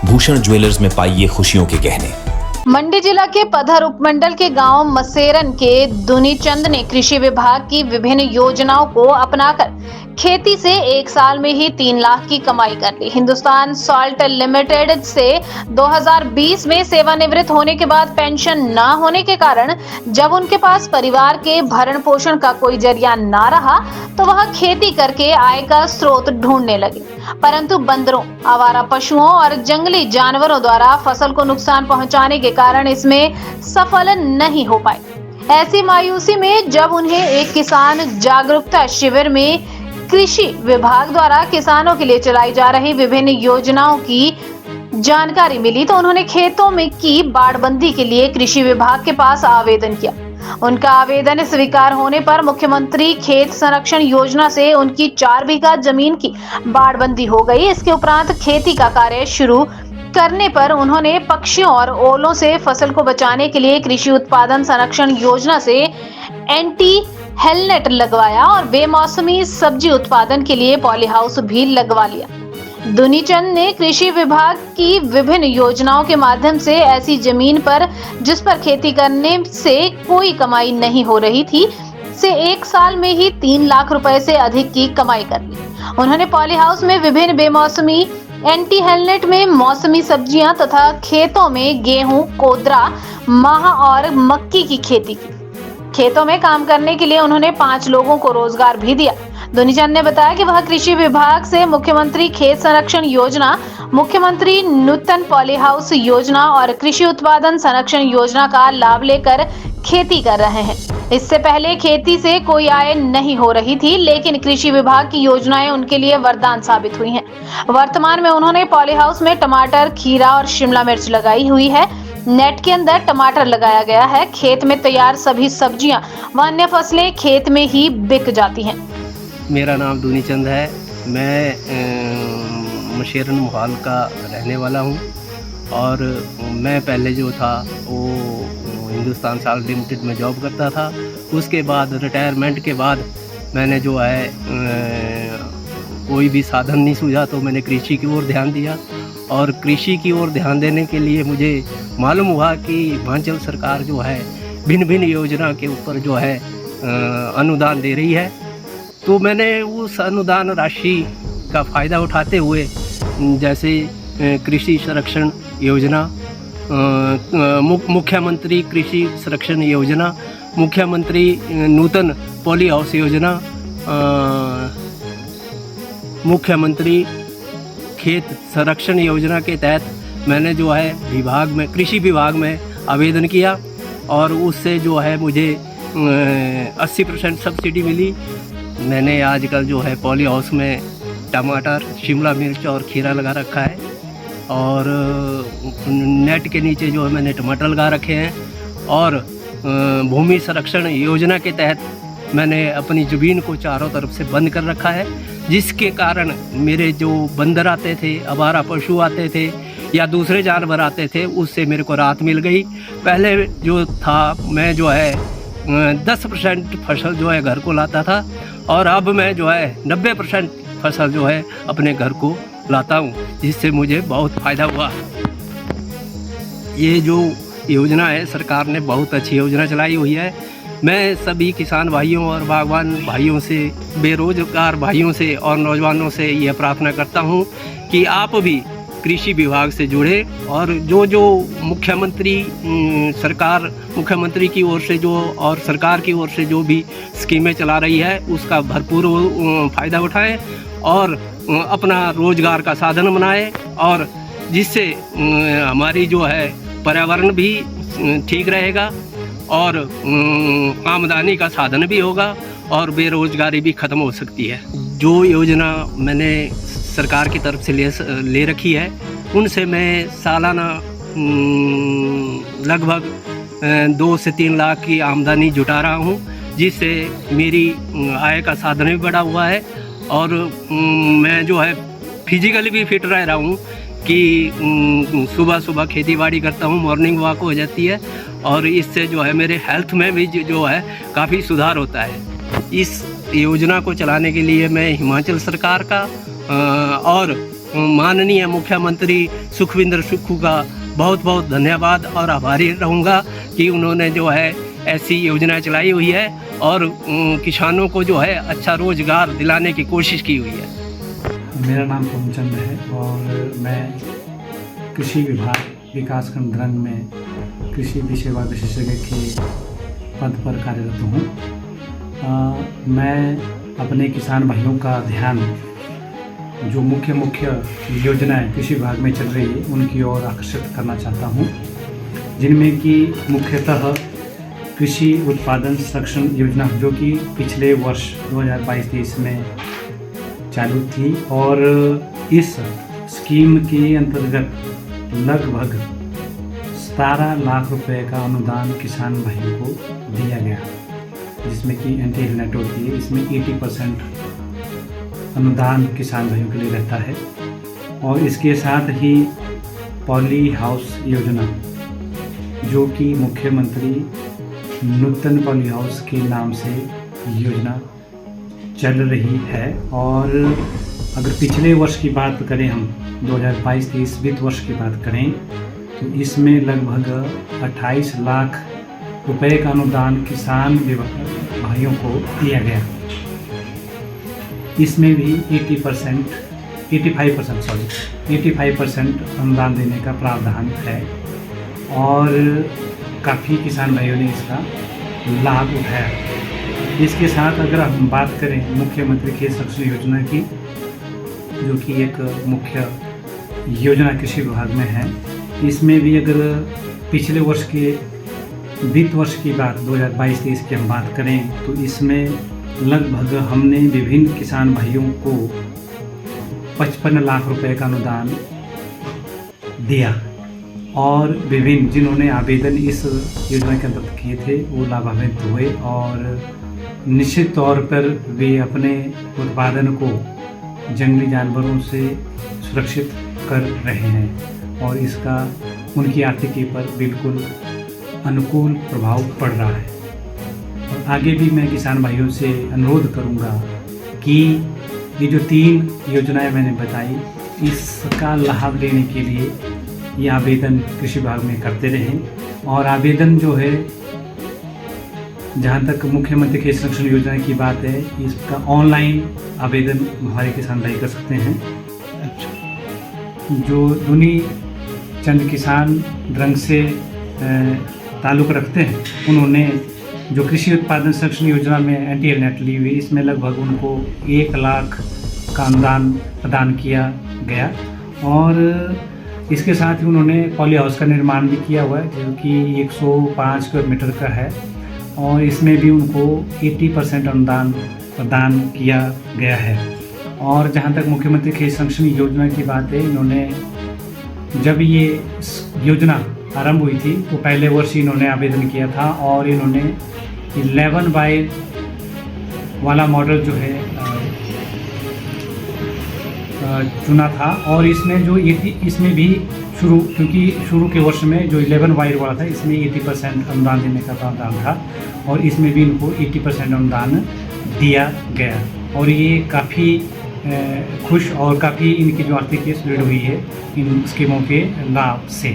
Bhushan jewellers में पाइए खुशियों के गहने। मंडी जिला के पधर उपमंडल के गांव मसेरन के दुनीचंद ने कृषि विभाग की विभिन्न योजनाओं को अपनाकर खेती से एक साल में ही 3 लाख की कमाई कर ली। हिंदुस्तान सॉल्ट लिमिटेड से 2020 में सेवानिवृत्त होने के बाद पेंशन न होने के कारण जब उनके पास परिवार के भरण पोषण का कोई जरिया न रहा तो वह खेती करके आय का स्रोत ढूंढने लगे। परंतु बंदरों, आवारा पशुओं और जंगली जानवरों द्वारा फसल को नुकसान पहुंचाने के कारण इसमें सफल नहीं हो पाए। ऐसी मायूसी में जब उन्हें एक किसान जागरूकता शिविर में कृषि विभाग द्वारा किसानों के लिए चलाई जा रही विभिन्न योजनाओं की जानकारी मिली तो उन्होंने खेतों में की बाड़बंदी के लिए कृषि विभाग के पास आवेदन किया। उनका आवेदन स्वीकार होने पर मुख्यमंत्री खेत संरक्षण योजना से उनकी 4 बीघा जमीन की बाड़बंदी हो गई। इसके उपरांत खेती का कार्य शुरू करने पर उन्होंने पक्षियों और ओलों से फसल को बचाने के लिए कृषि उत्पादन संरक्षण योजना से एंटी हेलनेट लगवाया और बेमौसमी सब्जी उत्पादन के लिए पॉली हाउस भी लगवा लिया। दुनीचंद ने कृषि विभाग की विभिन्न योजनाओं के माध्यम से ऐसी जमीन पर जिस पर खेती करने से कोई कमाई नहीं हो रही थी से एक साल में ही 3 लाख रुपए से अधिक की कमाई कर ली। उन्होंने पॉली हाउस में विभिन्न बेमौसमी एंटी हेलनेट में मौसमी सब्जियां तथा खेतों में गेहूं, कोदरा, माह और मक्की की खेती की। खेतों में काम करने के लिए उन्होंने 5 लोगों को रोजगार भी दिया। दुनीचंद ने बताया कि वह कृषि विभाग से मुख्यमंत्री खेत संरक्षण योजना, मुख्यमंत्री नूतन पॉली हाउस योजना और कृषि उत्पादन संरक्षण योजना का लाभ लेकर खेती कर रहे हैं। इससे पहले खेती से कोई आय नहीं हो रही थी, लेकिन कृषि विभाग की योजनाएं उनके लिए वरदान साबित हुई हैं। वर्तमान में उन्होंने पॉली हाउस में टमाटर, खीरा और शिमला मिर्च लगाई हुई है। नेट के अंदर टमाटर लगाया गया है। खेत में तैयार सभी सब्जियां व अन्य फसलें खेत में ही बिक जाती हैं। मेरा नाम दुनीचंद है। मैं मशेरन मोहाल का रहने वाला हूं और मैं पहले जो था वो हिंदुस्तान सॉल्ट लिमिटेड में जॉब करता था। उसके बाद रिटायरमेंट के बाद मैंने जो है कोई भी साधन नहीं सूझा तो मैंने कृषि की ओर ध्यान दिया और कृषि की ओर ध्यान देने के लिए मुझे मालूम हुआ कि हिमाचल सरकार जो है भिन्न भिन्न योजना के ऊपर जो है अनुदान दे रही है। तो मैंने उस अनुदान राशि का फ़ायदा उठाते हुए जैसे कृषि संरक्षण योजना, मुख्यमंत्री कृषि संरक्षण योजना, मुख्यमंत्री नूतन पॉली हाउस योजना, मुख्यमंत्री खेत संरक्षण योजना के तहत मैंने जो है विभाग में कृषि विभाग में आवेदन किया और उससे जो है मुझे 80% सब्सिडी मिली। मैंने आजकल जो है पॉली हाउस में टमाटर, शिमला मिर्च और खीरा लगा रखा है और नेट के नीचे जो है मैंने टमाटर लगा रखे हैं और भूमि संरक्षण योजना के तहत मैंने अपनी ज़मीन को चारों तरफ से बंद कर रखा है, जिसके कारण मेरे जो बंदर आते थे, आवारा पशु आते थे या दूसरे जानवर आते थे, उससे मेरे को राहत मिल गई। पहले जो था मैं जो है 10% फसल जो है घर को लाता था और अब मैं जो है 90% फसल जो है अपने घर को लाता हूँ, जिससे मुझे बहुत फ़ायदा हुआ। ये जो योजना है सरकार ने बहुत अच्छी योजना चलाई हुई है। मैं सभी किसान भाइयों और बागवान भाइयों से, बेरोजगार भाइयों से और नौजवानों से यह प्रार्थना करता हूँ कि आप भी कृषि विभाग से जुड़े और जो मुख्यमंत्री की ओर से जो और सरकार की ओर से जो भी स्कीमें चला रही है उसका भरपूर फ़ायदा उठाएं और अपना रोजगार का साधन बनाएं और जिससे हमारी जो है पर्यावरण भी ठीक रहेगा और आमदनी का साधन भी होगा और बेरोजगारी भी ख़त्म हो सकती है। जो योजना मैंने सरकार की तरफ से ले रखी है उनसे मैं सालाना लगभग 2 से 3 लाख की आमदनी जुटा रहा हूँ, जिससे मेरी आय का साधन भी बढ़ा हुआ है और मैं जो है फिजिकली भी फिट रह रहा हूँ कि सुबह सुबह खेती बाड़ी करता हूँ, मॉर्निंग वॉक हो जाती है और इससे जो है मेरे हेल्थ में भी जो है काफ़ी सुधार होता है। इस योजना को चलाने के लिए मैं हिमाचल सरकार का और माननीय मुख्यमंत्री सुखविंदर सुक्खू का बहुत बहुत धन्यवाद और आभारी रहूँगा कि उन्होंने जो है ऐसी योजना चलाई हुई है और किसानों को जो है अच्छा रोजगार दिलाने की कोशिश की हुई है। मेरा नाम पूर्णचंद है और मैं कृषि विभाग विकासखंड द्रंग में कृषि विषयवार विशेषज्ञ के पद पर कार्यरत हूँ। मैं अपने किसान भाइयों का ध्यान जो मुख्य योजनाएं कृषि विभाग में चल रही है उनकी ओर आकर्षित करना चाहता हूँ, जिनमें कि मुख्यतः कृषि उत्पादन संरक्षण योजना जो कि पिछले वर्ष 2022-23 में चालू थी और इस स्कीम के अंतर्गत लगभग 17 लाख रुपए का अनुदान किसान भाइयों को दिया गया, जिसमें कि एंटी नेट होती है। इसमें 80% अनुदान किसान भाइयों के लिए रहता है और इसके साथ ही पॉली हाउस योजना जो कि मुख्यमंत्री नूतन पॉली हाउस के नाम से योजना चल रही है। और अगर पिछले वर्ष की बात करें हम 2022-23 वित्त वर्ष की बात करें तो इसमें लगभग 28 लाख रुपए का अनुदान किसान भाइयों को दिया गया। इसमें भी 85% अनुदान देने का प्रावधान है और काफ़ी किसान भाइयों ने इसका लाभ उठाया। इसके साथ अगर हम बात करें मुख्यमंत्री खेत संरक्षण योजना की, जो कि एक मुख्य योजना कृषि विभाग में है, इसमें भी अगर पिछले वर्ष के वित्त वर्ष की बात 2022-23 की हम बात करें तो इसमें लगभग हमने विभिन्न किसान भाइयों को 55 लाख रुपए का अनुदान दिया और विभिन्न जिन्होंने आवेदन इस योजना के अंतर्गत किए थे वो लाभान्वित हुए और निश्चित तौर पर वे अपने उत्पादन को जंगली जानवरों से सुरक्षित कर रहे हैं और इसका उनकी आर्थिकी पर बिल्कुल अनुकूल प्रभाव पड़ रहा है। और आगे भी मैं किसान भाइयों से अनुरोध करूंगा कि ये जो 3 योजनाएं मैंने बताई इसका लाभ लेने के लिए ये आवेदन कृषि विभाग में करते रहें और आवेदन जो है जहाँ तक मुख्यमंत्री खेत संरक्षण योजना की बात है इसका ऑनलाइन आवेदन हमारे किसान भाई कर सकते हैं। जो दुनी चंद किसान द्रंग से ताल्लुक़ रखते हैं उन्होंने जो कृषि उत्पादन संरक्षण योजना में एंटी नेट ली हुई इसमें लगभग उनको 1 लाख का अनुदान प्रदान किया गया और इसके साथ ही उन्होंने पॉली हाउस का निर्माण भी किया हुआ है जो कि 105 स्क्वायर मीटर का है और इसमें भी उनको 80% अनुदान प्रदान किया गया है। और जहाँ तक मुख्यमंत्री खेत संरक्षण योजना की बात है, इन्होंने जब ये योजना आरंभ हुई थी तो पहले वर्ष इन्होंने आवेदन किया था और इन्होंने 11 बाय वाला मॉडल जो है चुना था और इसमें जो इसमें भी क्योंकि शुरू के वर्ष में जो 11 वायर वाला था इसमें 80% अनुदान देने का प्रावधान था और इसमें भी इनको 80% अनुदान दिया गया और ये काफ़ी खुश और काफ़ी इनकी जो आर्थिक सुदृढ़ हुई है इन स्कीमों के लाभ से।